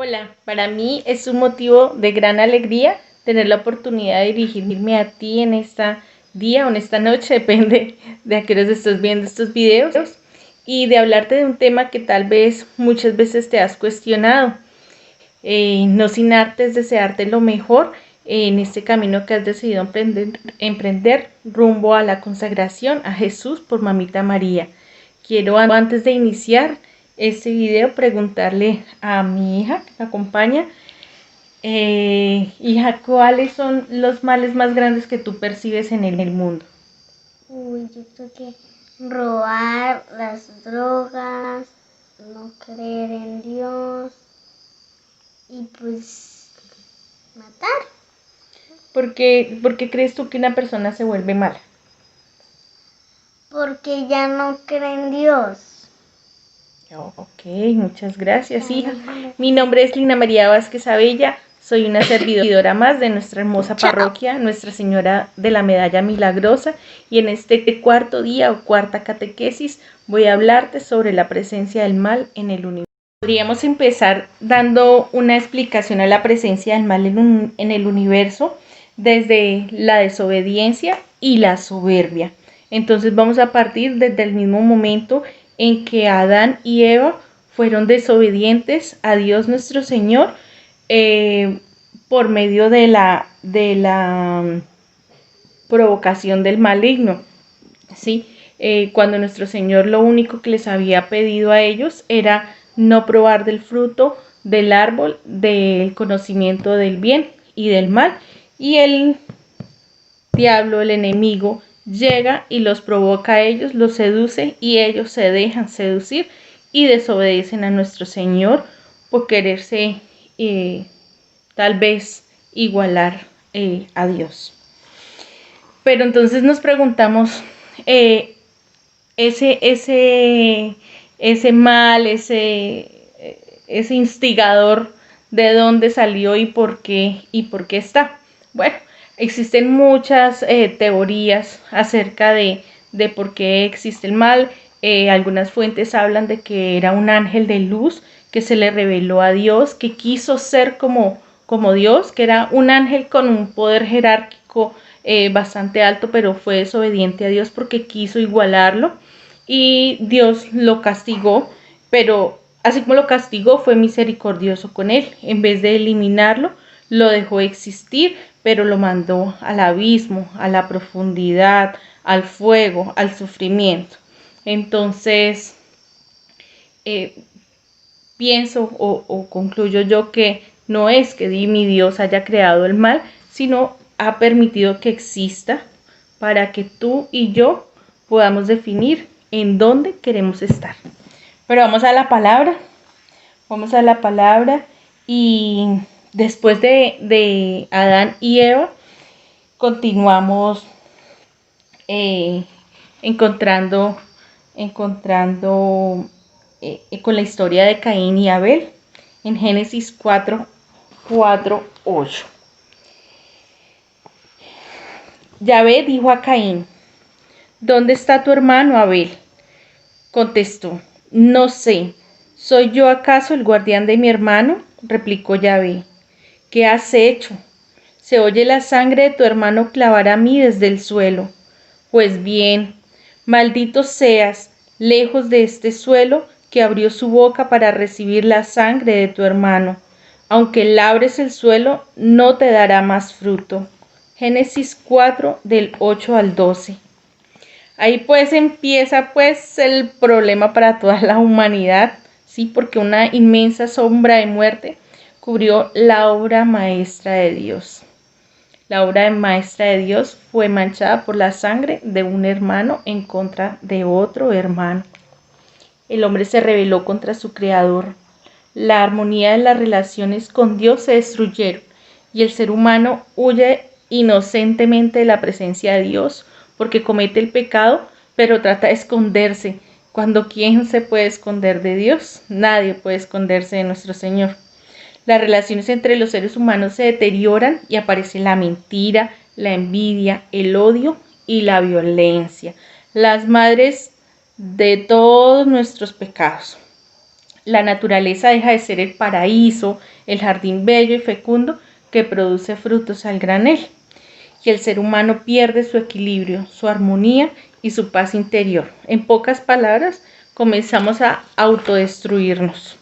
Hola, para mí es un motivo de gran alegría tener la oportunidad de dirigirme a ti en esta día o en esta noche, depende de a qué horas estés viendo estos videos, y de hablarte de un tema que tal vez muchas veces te has cuestionado. No sin antes desearte lo mejor en este camino que has decidido emprender rumbo a la consagración a Jesús por Mamita María. Quiero antes de iniciar este video preguntarle a mi hija que me acompaña, hija, ¿cuáles son los males más grandes que tú percibes en el mundo? Yo creo que robar, las drogas, no creer en Dios y pues matar. ¿Por qué crees tú que una persona se vuelve mala? Porque ya no cree en Dios. Ok, muchas gracias, hija. Mi nombre es Lina María Vázquez Abella. Soy una servidora más de nuestra hermosa parroquia, Nuestra Señora de la Medalla Milagrosa, y en este cuarto día o cuarta catequesis voy a hablarte sobre la presencia del mal en el universo. Podríamos empezar dando una explicación a la presencia del mal en el universo desde la desobediencia y la soberbia. Entonces vamos a partir desde el mismo momento en que Adán y Eva fueron desobedientes a Dios nuestro Señor, por medio de la provocación del maligno, ¿sí? Cuando nuestro Señor lo único que les había pedido a ellos era no probar del fruto del árbol del conocimiento del bien y del mal, y el diablo, el enemigo, llega y los provoca a ellos, los seduce y ellos se dejan seducir y desobedecen a nuestro Señor por quererse tal vez igualar a Dios. Pero entonces nos preguntamos, ese mal, ese instigador, ¿de dónde salió y por qué está? Bueno, existen muchas teorías acerca de por qué existe el mal. Algunas fuentes hablan de que era un ángel de luz que se le reveló a Dios, que quiso ser como Dios, que era un ángel con un poder jerárquico bastante alto, pero fue desobediente a Dios porque quiso igualarlo y Dios lo castigó, pero así como lo castigó fue misericordioso con él. En vez de eliminarlo, lo dejó existir, pero lo mandó al abismo, a la profundidad, al fuego, al sufrimiento. Entonces, pienso o concluyo yo que no es que mi Dios haya creado el mal, sino ha permitido que exista para que tú y yo podamos definir en dónde queremos estar. Pero vamos a la palabra y después de Adán y Eva continuamos encontrando con la historia de Caín y Abel en Génesis 4:8. Yahvé dijo a Caín: ¿dónde está tu hermano Abel? Contestó: no sé. ¿Soy yo acaso el guardián de mi hermano? Replicó Yahvé. ¿Qué has hecho? Se oye la sangre de tu hermano clavar a mí desde el suelo. Pues bien, maldito seas, lejos de este suelo que abrió su boca para recibir la sangre de tu hermano. Aunque labres el suelo, no te dará más fruto. Génesis 4 del 8 al 12. Ahí pues empieza pues el problema para toda la humanidad, ¿sí? Porque una inmensa sombra de muerte cubrió la obra maestra de Dios. La obra maestra de Dios fue manchada por la sangre de un hermano en contra de otro hermano. El hombre se rebeló contra su creador. La armonía de las relaciones con Dios se destruyeron y el ser humano huye inocentemente de la presencia de Dios porque comete el pecado, pero trata de esconderse. Cuando ¿quién se puede esconder de Dios? Nadie puede esconderse de nuestro Señor. Las relaciones entre los seres humanos se deterioran y aparece la mentira, la envidia, el odio y la violencia, las madres de todos nuestros pecados. La naturaleza deja de ser el paraíso, el jardín bello y fecundo que produce frutos al granel. Y el ser humano pierde su equilibrio, su armonía y su paz interior. En pocas palabras, comenzamos a autodestruirnos.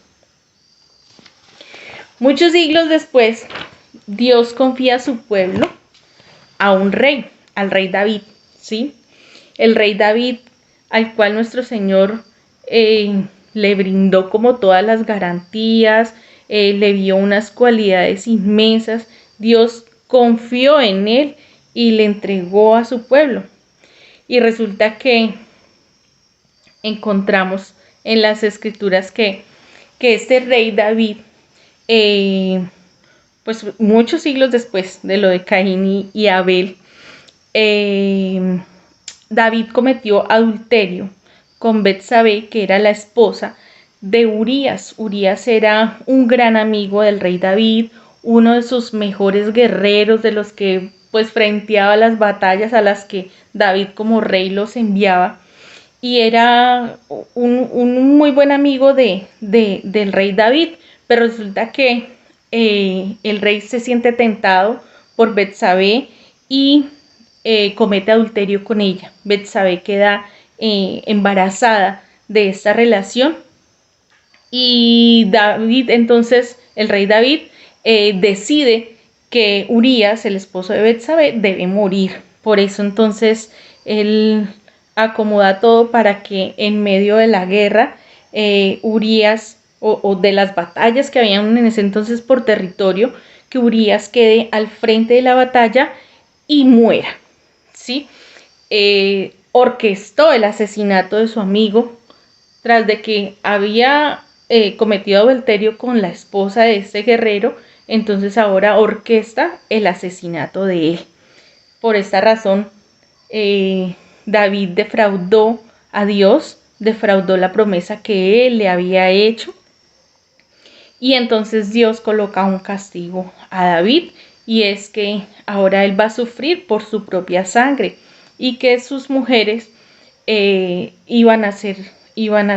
Muchos siglos después, Dios confía a su pueblo a un rey, al rey David, ¿sí? El rey David, al cual nuestro Señor le brindó como todas las garantías, le vio unas cualidades inmensas. Dios confió en él y le entregó a su pueblo. Y resulta que encontramos en las escrituras que este rey David, pues muchos siglos después de lo de Caín y Abel, David cometió adulterio con Betsabé, que era la esposa de Urías. Urías era un gran amigo del rey David, uno de sus mejores guerreros, de los que pues frenteaba las batallas a las que David como rey los enviaba, y era un muy buen amigo del rey David. Pero resulta que el rey se siente tentado por Betsabé y comete adulterio con ella. Betsabé queda embarazada de esta relación, y David, entonces el rey David decide que Urías, el esposo de Betsabé, debe morir. Por eso entonces él acomoda todo para que en medio de la guerra, Urías, o de las batallas que habían en ese entonces por territorio, que Urías quede al frente de la batalla y muera, ¿sí? Orquestó el asesinato de su amigo tras de que había cometido adulterio con la esposa de este guerrero. Entonces ahora orquesta el asesinato de él. Por esta razón, David defraudó a Dios, defraudó la promesa que él le había hecho, y entonces Dios coloca un castigo a David, y es que ahora él va a sufrir por su propia sangre, y que sus mujeres iban a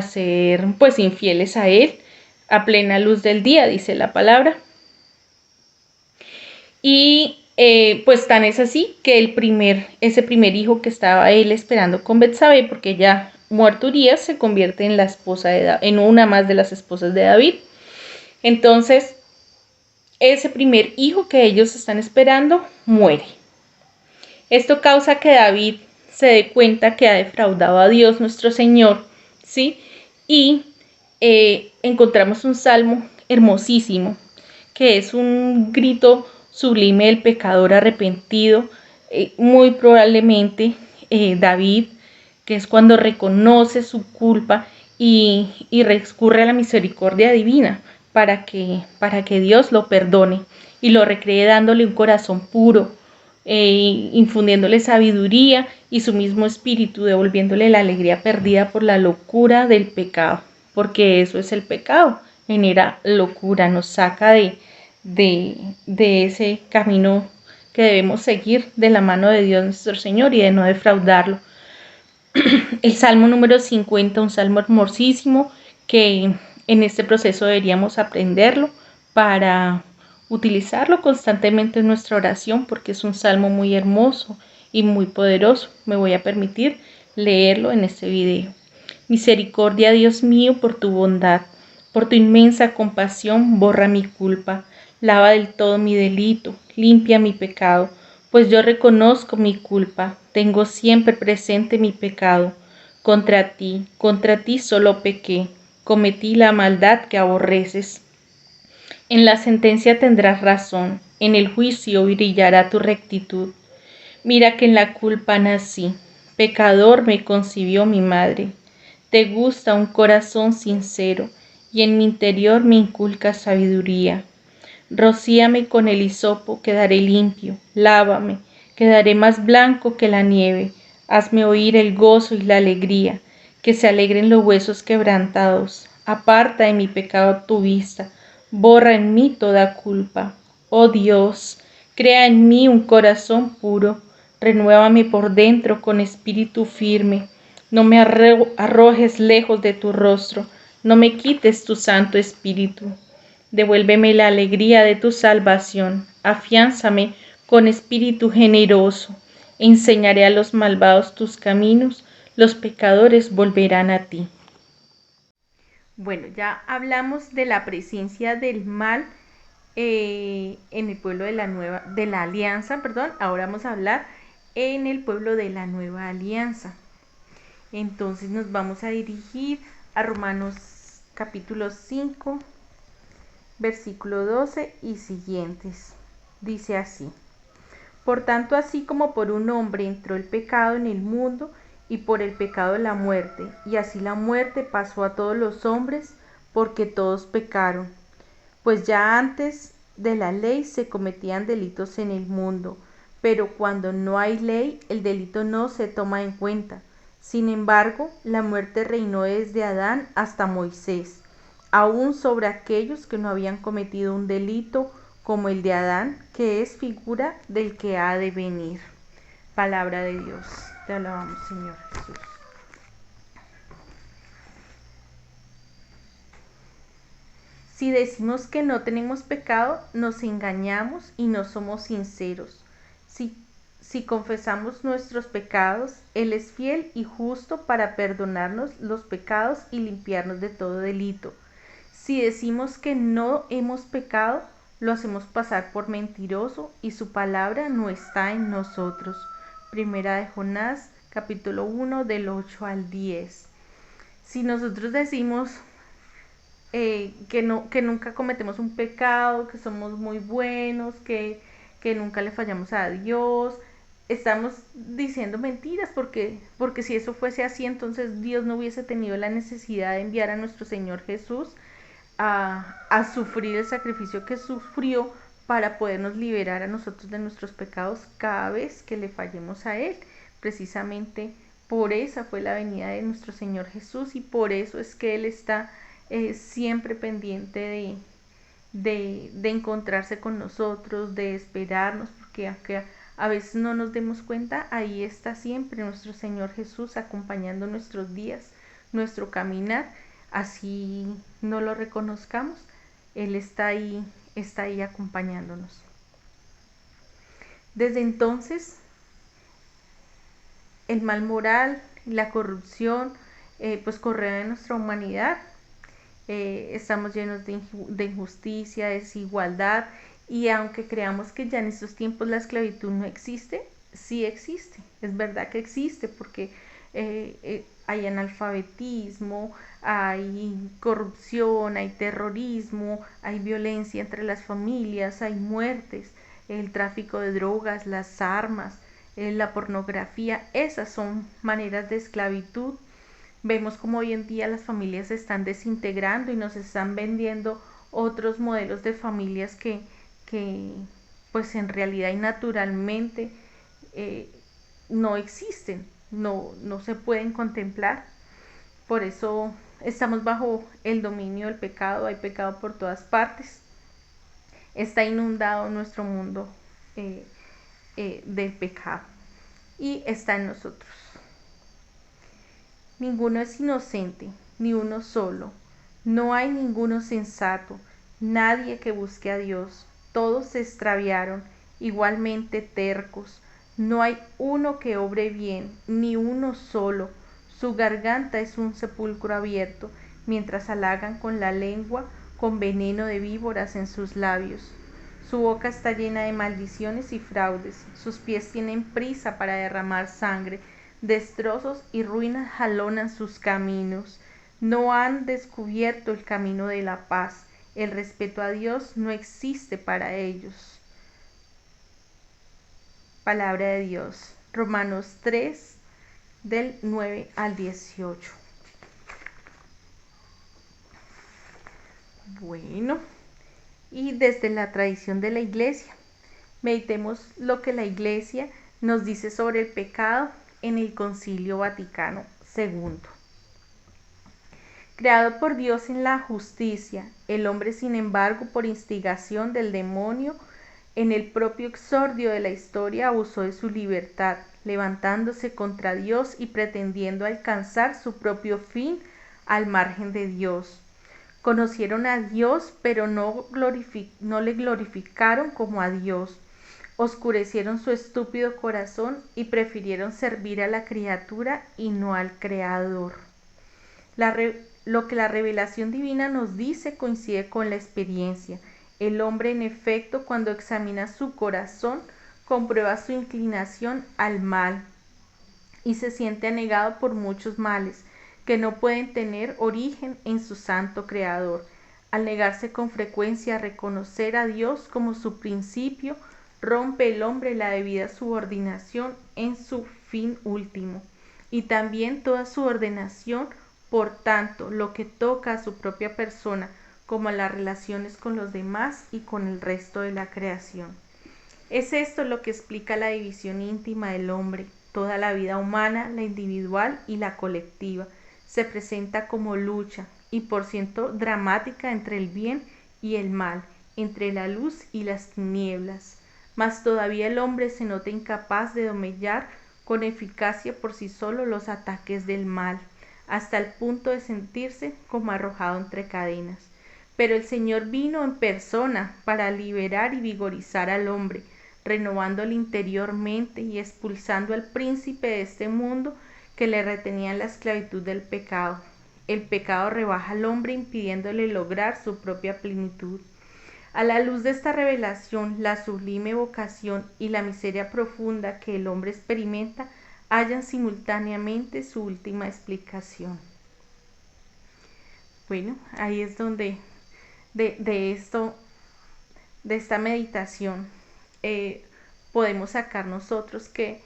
ser pues infieles a él a plena luz del día, dice la palabra. Y pues tan es así que ese primer hijo que estaba él esperando con Betsabé, porque ya muerto Urías, se convierte en la esposa en una más de las esposas de David. Entonces, ese primer hijo que ellos están esperando muere. Esto causa que David se dé cuenta que ha defraudado a Dios nuestro Señor, ¿sí? Y encontramos un salmo hermosísimo, que es un grito sublime del pecador arrepentido. Muy probablemente David, que es cuando reconoce su culpa y recurre a la misericordia divina para que Dios lo perdone y lo recree, dándole un corazón puro, infundiéndole sabiduría y su mismo espíritu, devolviéndole la alegría perdida por la locura del pecado, porque eso es el pecado, genera locura, nos saca de ese camino que debemos seguir de la mano de Dios nuestro Señor y de no defraudarlo. El Salmo número 50, un salmo hermosísimo que en este proceso deberíamos aprenderlo para utilizarlo constantemente en nuestra oración, porque es un salmo muy hermoso y muy poderoso. Me voy a permitir leerlo en este video. Misericordia, Dios mío, por tu bondad, por tu inmensa compasión, borra mi culpa, lava del todo mi delito, limpia mi pecado, pues yo reconozco mi culpa, tengo siempre presente mi pecado. Contra ti solo pequé, cometí la maldad que aborreces. En la sentencia tendrás razón, en el juicio brillará tu rectitud. Mira que en la culpa nací, pecador me concibió mi madre. Te gusta un corazón sincero, y en mi interior me inculcas sabiduría. Rocíame con el hisopo, quedaré limpio, lávame, quedaré más blanco que la nieve. Hazme oír el gozo y la alegría, que se alegren los huesos quebrantados. Aparta de mi pecado tu vista, borra en mí toda culpa. Oh Dios, crea en mí un corazón puro, renuévame por dentro con espíritu firme. No me arrojes lejos de tu rostro, No me quites tu Santo Espíritu. Devuélveme la alegría de tu salvación. Afiánzame con espíritu generoso. Enseñaré a los malvados tus caminos. Los pecadores volverán a ti. Bueno, ya hablamos de la presencia del mal en el pueblo de la alianza, perdón. Ahora vamos a hablar en el pueblo de la nueva alianza. Entonces nos vamos a dirigir a Romanos capítulo 5, versículo 12 y siguientes. Dice así: Por tanto, así como por un hombre entró el pecado en el mundo, y por el pecado la muerte, y así la muerte pasó a todos los hombres, porque todos pecaron. Pues ya antes de la ley se cometían delitos en el mundo, pero cuando no hay ley, el delito no se toma en cuenta. Sin embargo, la muerte reinó desde Adán hasta Moisés, aún sobre aquellos que no habían cometido un delito como el de Adán, que es figura del que ha de venir. Palabra de Dios. Te alabamos, Señor Jesús. Si decimos que no tenemos pecado, nos engañamos y no somos sinceros. Si confesamos nuestros pecados, Él es fiel y justo para perdonarnos los pecados y limpiarnos de todo delito. Si decimos que no hemos pecado, lo hacemos pasar por mentiroso y su palabra no está en nosotros. Primera de Jonás, capítulo 1, del 8 al 10. Si nosotros decimos que nunca cometemos un pecado, que somos muy buenos, que nunca le fallamos a Dios, estamos diciendo mentiras, porque si eso fuese así, entonces Dios no hubiese tenido la necesidad de enviar a nuestro Señor Jesús a sufrir el sacrificio que sufrió para podernos liberar a nosotros de nuestros pecados cada vez que le fallemos a Él. Precisamente por esa fue la venida de nuestro Señor Jesús, y por eso es que Él está siempre pendiente de encontrarse con nosotros, de esperarnos, porque aunque a veces no nos demos cuenta, ahí está siempre nuestro Señor Jesús acompañando nuestros días, nuestro caminar. Así no lo reconozcamos, Él está ahí acompañándonos. Desde entonces, el mal moral y la corrupción pues corren en nuestra humanidad. Estamos llenos de injusticia, desigualdad, y aunque creamos que ya en estos tiempos la esclavitud no existe, sí existe, es verdad que existe, porque hay analfabetismo, hay corrupción, hay terrorismo, hay violencia entre las familias, hay muertes, el tráfico de drogas, las armas, la pornografía. Esas son maneras de esclavitud. Vemos como hoy en día las familias se están desintegrando y nos están vendiendo otros modelos de familias que pues en realidad y naturalmente no existen, no se pueden contemplar. Por eso estamos bajo el dominio del pecado, hay pecado por todas partes. Está inundado nuestro mundo del pecado, y está en nosotros. Ninguno es inocente, ni uno solo. No hay ninguno sensato, nadie que busque a Dios. Todos se extraviaron, igualmente tercos. No hay uno que obre bien, ni uno solo. Su garganta es un sepulcro abierto, mientras halagan con la lengua, con veneno de víboras en sus labios. Su boca está llena de maldiciones y fraudes. Sus pies tienen prisa para derramar sangre. Destrozos y ruinas jalonan sus caminos. No han descubierto el camino de la paz. El respeto a Dios no existe para ellos. Palabra de Dios. Romanos 3, del 9 al 18. Bueno, y desde la tradición de la Iglesia, meditemos lo que la Iglesia nos dice sobre el pecado en el Concilio Vaticano II. Creado por Dios en la justicia, el hombre, sin embargo, por instigación del demonio, en el propio exordio de la historia abusó de su libertad, levantándose contra Dios y pretendiendo alcanzar su propio fin al margen de Dios. Conocieron a Dios, pero no le glorificaron como a Dios. Oscurecieron su estúpido corazón y prefirieron servir a la criatura y no al Creador. Lo que la revelación divina nos dice coincide con la experiencia. El hombre, en efecto, cuando examina su corazón, comprueba su inclinación al mal y se siente anegado por muchos males que no pueden tener origen en su santo Creador. Al negarse con frecuencia a reconocer a Dios como su principio, rompe el hombre la debida subordinación en su fin último, y también toda su ordenación. Por tanto, lo que toca a su propia persona, como a las relaciones con los demás y con el resto de la creación. Es esto lo que explica la división íntima del hombre. Toda la vida humana, la individual y la colectiva, se presenta como lucha, y por ciento dramática, entre el bien y el mal, entre la luz y las tinieblas. Mas todavía el hombre se nota incapaz de domeñar con eficacia por sí solo los ataques del mal, hasta el punto de sentirse como arrojado entre cadenas. Pero el Señor vino en persona para liberar y vigorizar al hombre, renovándole interiormente y expulsando al príncipe de este mundo que le retenía en la esclavitud del pecado. El pecado rebaja al hombre impidiéndole lograr su propia plenitud. A la luz de esta revelación, la sublime vocación y la miseria profunda que el hombre experimenta hallan simultáneamente su última explicación. Bueno, ahí es donde de esta meditación podemos sacar nosotros que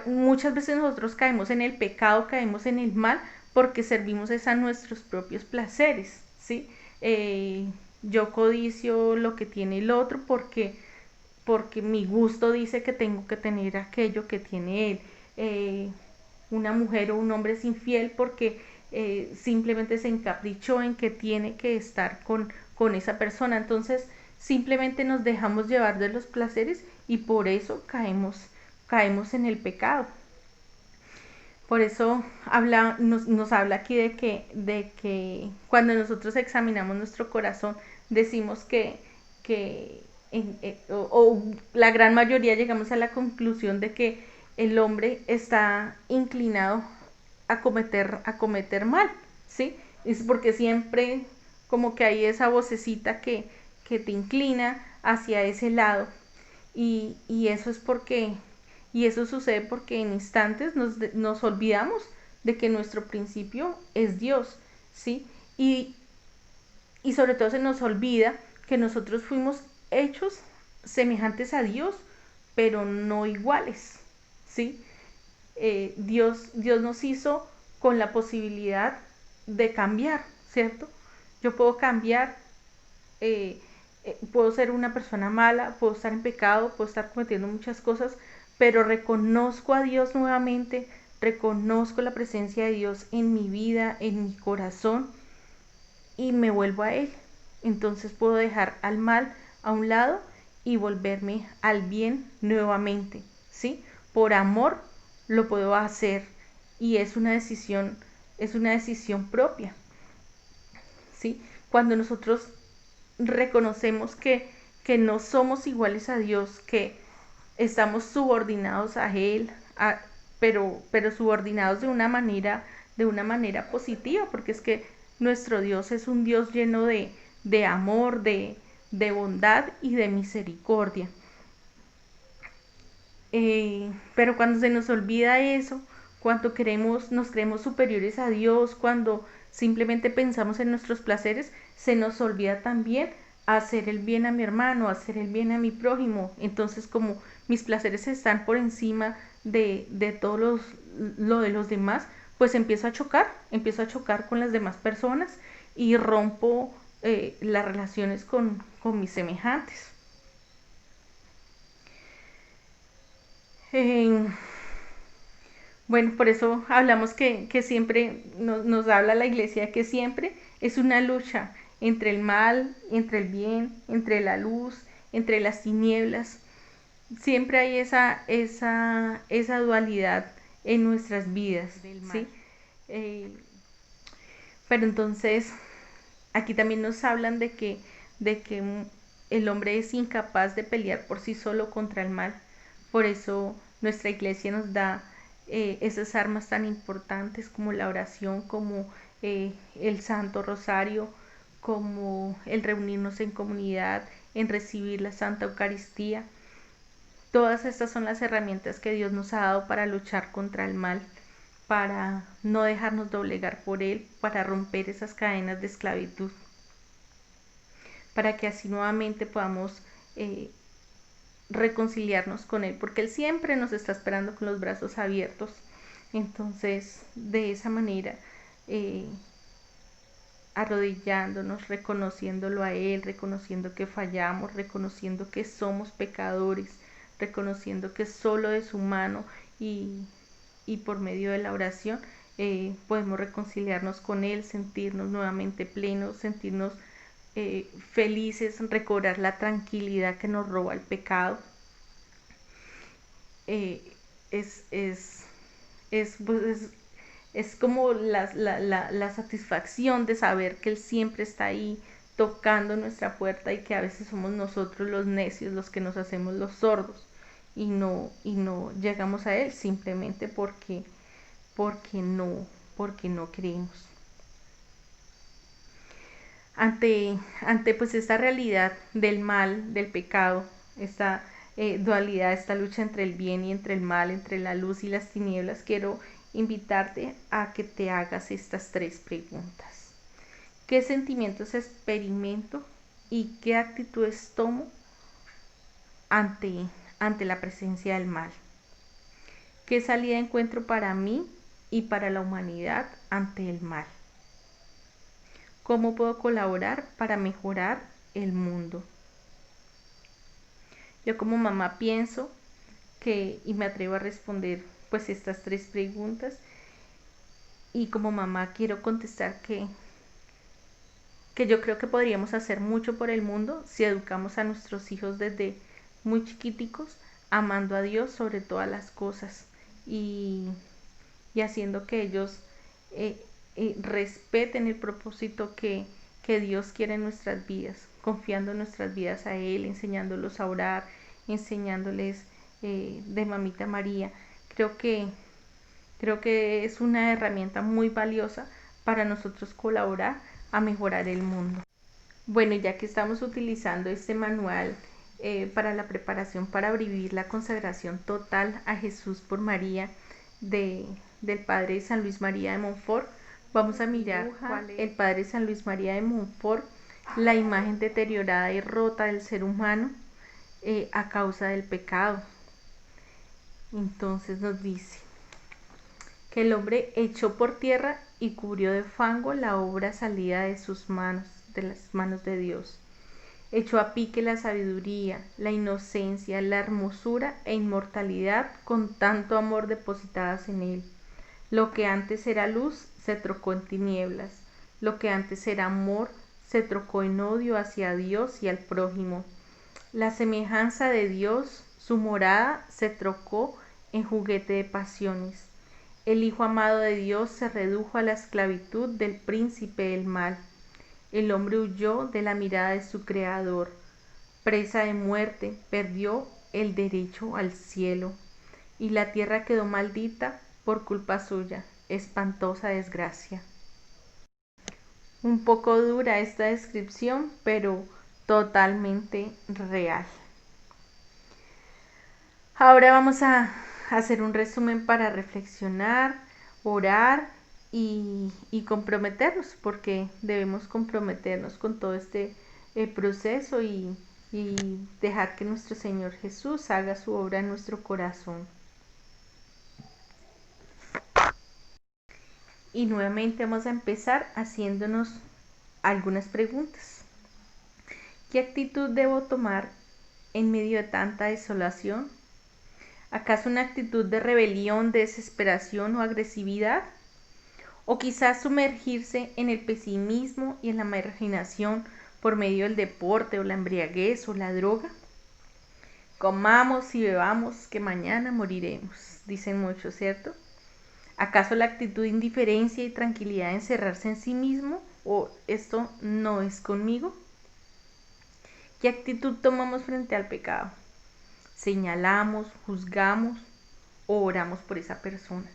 muchas veces nosotros caemos en el pecado, caemos en el mal, porque servimos a nuestros propios placeres, ¿sí? Yo codicio lo que tiene el otro porque mi gusto dice que tengo que tener aquello que tiene él. Una mujer o un hombre es infiel porque simplemente se encaprichó en que tiene que estar con esa persona. Entonces simplemente nos dejamos llevar de los placeres y por eso caemos en el pecado. Por eso nos habla aquí de que cuando nosotros examinamos nuestro corazón, decimos que o la gran mayoría llegamos a la conclusión de que el hombre está inclinado a cometer mal, ¿sí? Es porque siempre como que hay esa vocecita que te inclina hacia ese lado, y eso sucede porque en instantes nos olvidamos de que nuestro principio es Dios, ¿sí? Y sobre todo se nos olvida que nosotros fuimos hechos semejantes a Dios, pero no iguales, ¿sí? Dios nos hizo con la posibilidad de cambiar, ¿cierto? Yo puedo cambiar, puedo ser una persona mala, puedo estar en pecado, puedo estar cometiendo muchas cosas, pero reconozco a Dios nuevamente, reconozco la presencia de Dios en mi vida, en mi corazón, y me vuelvo a Él. Entonces puedo dejar al mal a un lado y volverme al bien nuevamente, ¿sí? Por amor lo puedo hacer, y es una decisión propia, ¿sí? Cuando nosotros reconocemos que no somos iguales a Dios, que estamos subordinados a Él, pero subordinados de una manera positiva, porque es que nuestro Dios es un Dios lleno de amor, de bondad y de misericordia. Pero cuando se nos olvida eso, cuando nos creemos superiores a Dios, cuando simplemente pensamos en nuestros placeres, se nos olvida también hacer el bien a mi hermano, hacer el bien a mi prójimo. Entonces, como mis placeres están por encima de todo lo de los demás, pues empiezo a chocar con las demás personas y rompo las relaciones con mis semejantes. Bueno, por eso hablamos que siempre nos habla la iglesia que siempre es una lucha entre el mal, entre el bien, entre la luz, entre las tinieblas. Siempre hay esa dualidad en nuestras vidas, ¿sí? Pero entonces aquí también nos hablan de que el hombre es incapaz de pelear por sí solo contra el mal. Por eso nuestra iglesia nos da esas armas tan importantes como la oración, como el Santo Rosario, como el reunirnos en comunidad, en recibir la Santa Eucaristía. Todas estas son las herramientas que Dios nos ha dado para luchar contra el mal, para no dejarnos doblegar por él, para romper esas cadenas de esclavitud, para que así nuevamente podamos reconciliarnos con él, porque él siempre nos está esperando con los brazos abiertos. Entonces, de esa manera, arrodillándonos, reconociéndolo a él, reconociendo que fallamos, reconociendo que somos pecadores, reconociendo que solo de su mano y por medio de la oración podemos reconciliarnos con él, sentirnos nuevamente plenos, sentirnos felices, recobrar la tranquilidad que nos roba el pecado. Es, es, pues, es como la satisfacción de saber que Él siempre está ahí tocando nuestra puerta y que a veces somos nosotros los necios los que nos hacemos los sordos y no llegamos a Él simplemente porque no creemos. Ante pues esta realidad del mal, del pecado, esta dualidad, esta lucha entre el bien y entre el mal, entre la luz y las tinieblas, quiero invitarte a que te hagas estas 3 preguntas. ¿Qué sentimientos experimento y qué actitudes tomo ante la presencia del mal? ¿Qué salida encuentro para mí y para la humanidad ante el mal? ¿Cómo puedo colaborar para mejorar el mundo? Yo como mamá pienso y me atrevo a responder pues estas 3 preguntas, y como mamá quiero contestar que yo creo que podríamos hacer mucho por el mundo si educamos a nuestros hijos desde muy chiquiticos, amando a Dios sobre todas las cosas y haciendo que ellos respeten el propósito que Dios quiere en nuestras vidas, confiando nuestras vidas a Él, enseñándolos a orar, enseñándoles de Mamita María. Creo que es una herramienta muy valiosa para nosotros colaborar a mejorar el mundo. Bueno, ya que estamos utilizando este manual para la preparación para vivir la consagración total a Jesús por María del Padre San Luis María de Montfort, vamos a mirar el Padre San Luis María de Montfort, la imagen deteriorada y rota del ser humano a causa del pecado. Entonces nos dice que el hombre echó por tierra y cubrió de fango la obra salida de sus manos, de las manos de Dios. Echó a pique la sabiduría, la inocencia, la hermosura e inmortalidad con tanto amor depositadas en él. Lo que antes era luz se trocó en tinieblas, lo que antes era amor se trocó en odio hacia Dios y al prójimo. La semejanza de Dios, su morada, se trocó en juguete de pasiones. El Hijo amado de Dios se redujo a la esclavitud del príncipe del mal. El hombre huyó de la mirada de su Creador. Presa de muerte, perdió el derecho al cielo. Y la tierra quedó maldita por culpa suya. Espantosa desgracia. Un poco dura esta descripción, pero totalmente real. Ahora vamos a hacer un resumen para reflexionar, orar y comprometernos, porque debemos comprometernos con todo este proceso y dejar que nuestro Señor Jesús haga su obra en nuestro corazón. Y nuevamente vamos a empezar haciéndonos algunas preguntas. ¿Qué actitud debo tomar en medio de tanta desolación? ¿Acaso una actitud de rebelión, desesperación o agresividad? ¿O quizás sumergirse en el pesimismo y en la marginación por medio del deporte o la embriaguez o la droga? Comamos y bebamos que mañana moriremos, dicen muchos, ¿cierto? ¿Acaso la actitud de indiferencia y tranquilidad de encerrarse en sí mismo? ¿O esto no es conmigo? ¿Qué actitud tomamos frente al pecado? ¿Señalamos, juzgamos o oramos por esa persona?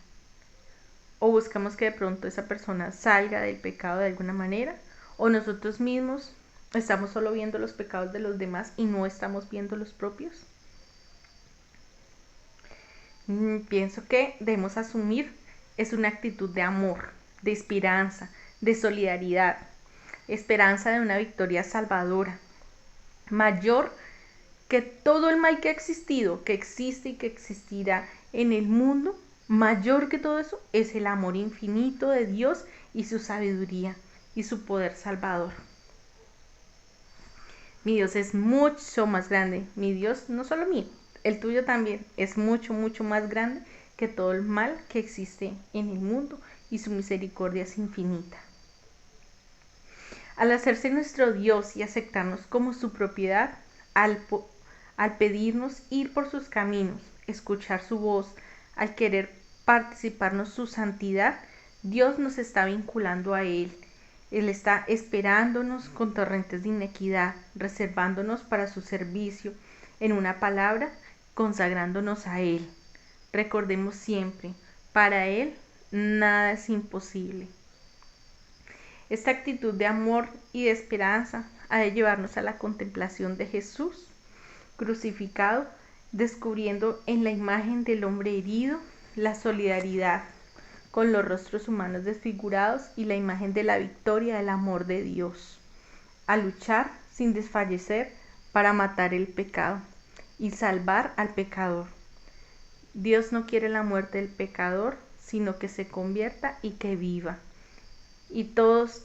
¿O buscamos que de pronto esa persona salga del pecado de alguna manera? ¿O nosotros mismos estamos solo viendo los pecados de los demás y no estamos viendo los propios? Pienso que debemos asumir es una actitud de amor, de esperanza, de solidaridad, esperanza de una victoria salvadora, mayor que todo el mal que ha existido, que existe y que existirá en el mundo. Mayor que todo eso es el amor infinito de Dios y su sabiduría y su poder salvador. Mi Dios es mucho más grande. Mi Dios, no solo mío, el tuyo también, es mucho, mucho más grande que todo el mal que existe en el mundo, y su misericordia es infinita. Al hacerse nuestro Dios y aceptarnos como su propiedad, al pedirnos ir por sus caminos, escuchar su voz, al querer participarnos su santidad, Dios nos está vinculando a Él. Él está esperándonos con torrentes de inequidad, reservándonos para su servicio, en una palabra, consagrándonos a Él. Recordemos siempre, para Él nada es imposible. Esta actitud de amor y de esperanza ha de llevarnos a la contemplación de Jesús crucificado, descubriendo en la imagen del hombre herido la solidaridad con los rostros humanos desfigurados y la imagen de la victoria del amor de Dios, a luchar sin desfallecer para matar el pecado y salvar al pecador. Dios no quiere la muerte del pecador, sino que se convierta y que viva. Y todos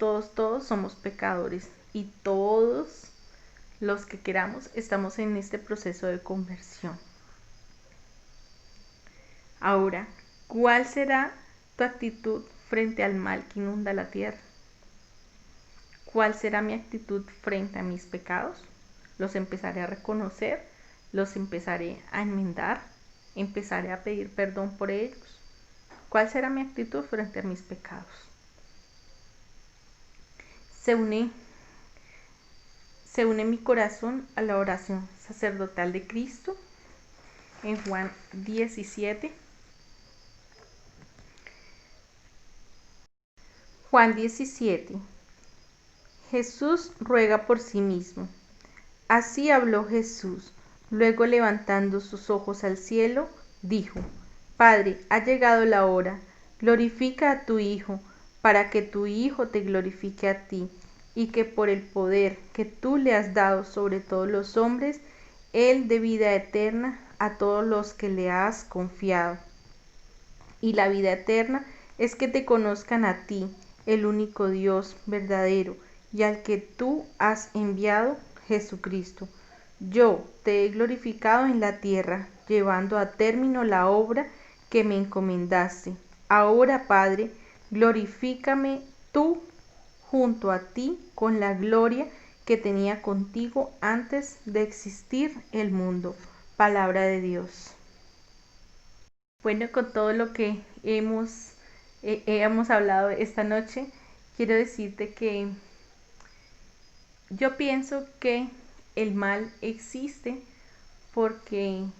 somos pecadores, y todos los que queramos estamos en este proceso de conversión. Ahora, ¿cuál será tu actitud frente al mal que inunda la tierra? ¿Cuál será mi actitud frente a mis pecados? ¿Los empezaré a reconocer? ¿Los empezaré a enmendar? ¿Empezaré a pedir perdón por ellos? ¿Cuál será mi actitud frente a mis pecados? Se une mi corazón a la oración sacerdotal de Cristo en Juan 17. Juan 17. Jesús ruega por sí mismo. Así habló Jesús. Luego, levantando sus ojos al cielo, dijo: Padre, ha llegado la hora. Glorifica a tu Hijo, para que tu Hijo te glorifique a ti, y que por el poder que tú le has dado sobre todos los hombres, Él dé vida eterna a todos los que le has confiado. Y la vida eterna es que te conozcan a ti, el único Dios verdadero, y al que tú has enviado, Jesucristo. Yo te he glorificado en la tierra, llevando a término la obra que me encomendaste. Ahora, Padre, glorifícame tú junto a ti con la gloria que tenía contigo antes de existir el mundo. Palabra de Dios. Bueno, con todo lo que hemos hablado esta noche, quiero decirte que yo pienso que el mal existe porque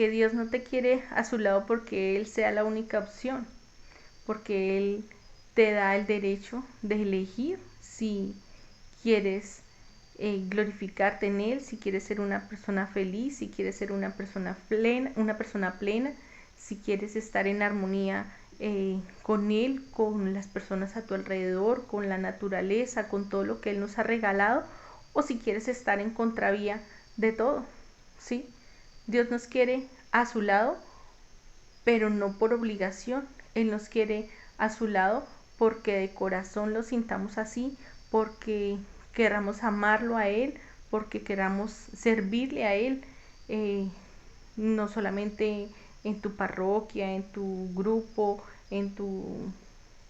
Dios no te quiere a su lado porque Él sea la única opción, porque Él te da el derecho de elegir si quieres glorificarte en Él, si quieres ser una persona feliz, si quieres ser una persona plena, si quieres estar en armonía con Él, con las personas a tu alrededor, con la naturaleza, con todo lo que Él nos ha regalado, o si quieres estar en contravía de todo, ¿sí? Dios nos quiere a su lado, pero no por obligación. Él nos quiere a su lado porque de corazón lo sintamos así, porque queramos amarlo a Él, porque queramos servirle a Él, no solamente en tu parroquia, en tu grupo, en tu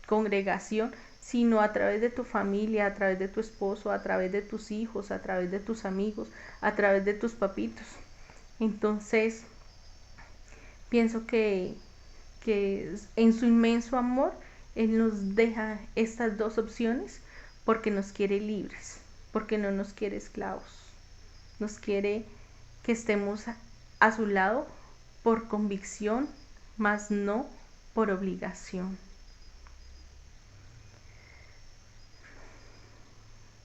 congregación, sino a través de tu familia, a través de tu esposo, a través de tus hijos, a través de tus amigos, a través de tus papitos. Entonces, pienso que que en su inmenso amor Él nos deja estas dos opciones porque nos quiere libres, porque no nos quiere esclavos, nos quiere que estemos a su lado por convicción, mas no por obligación.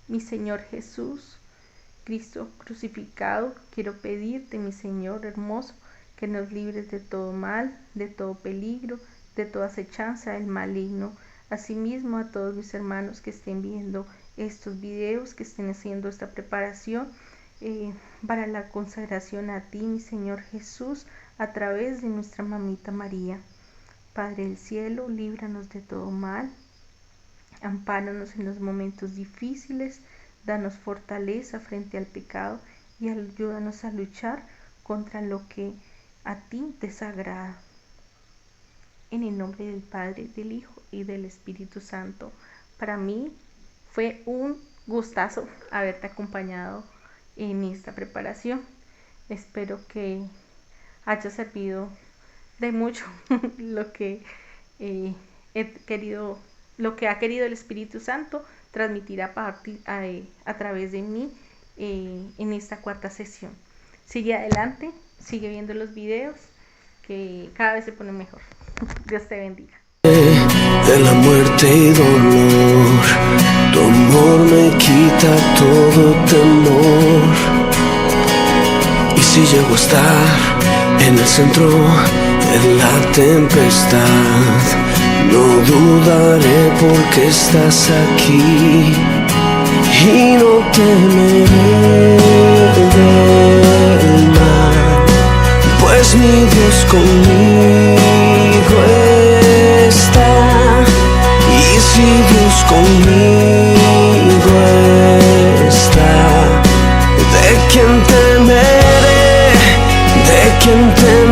Mi Señor Jesús, Cristo crucificado, quiero pedirte, mi Señor hermoso, que nos libres de todo mal, de todo peligro, de toda acechanza del maligno. Asimismo, a todos mis hermanos que estén viendo estos videos, que estén haciendo esta preparación para la consagración a ti, mi Señor Jesús, a través de nuestra mamita María. Padre del cielo, líbranos de todo mal, ampáranos en los momentos difíciles, danos fortaleza frente al pecado y ayúdanos a luchar contra lo que a ti te desagrada. En el nombre del Padre, del Hijo y del Espíritu Santo. Para mí fue un gustazo haberte acompañado en esta preparación. Espero que haya servido de mucho lo que ha querido el Espíritu Santo transmitir a través de mí en esta cuarta sesión. Sigue adelante, sigue viendo los videos, que cada vez se pone mejor. Dios te bendiga. De la muerte y dolor, tu amor me quita todo temor. Y si llego a estar en el centro de la tempestad, no dudaré porque estás aquí y no temeré del mal, pues mi Dios conmigo está. Y si Dios conmigo está, ¿de quién temeré? ¿De quién temeré?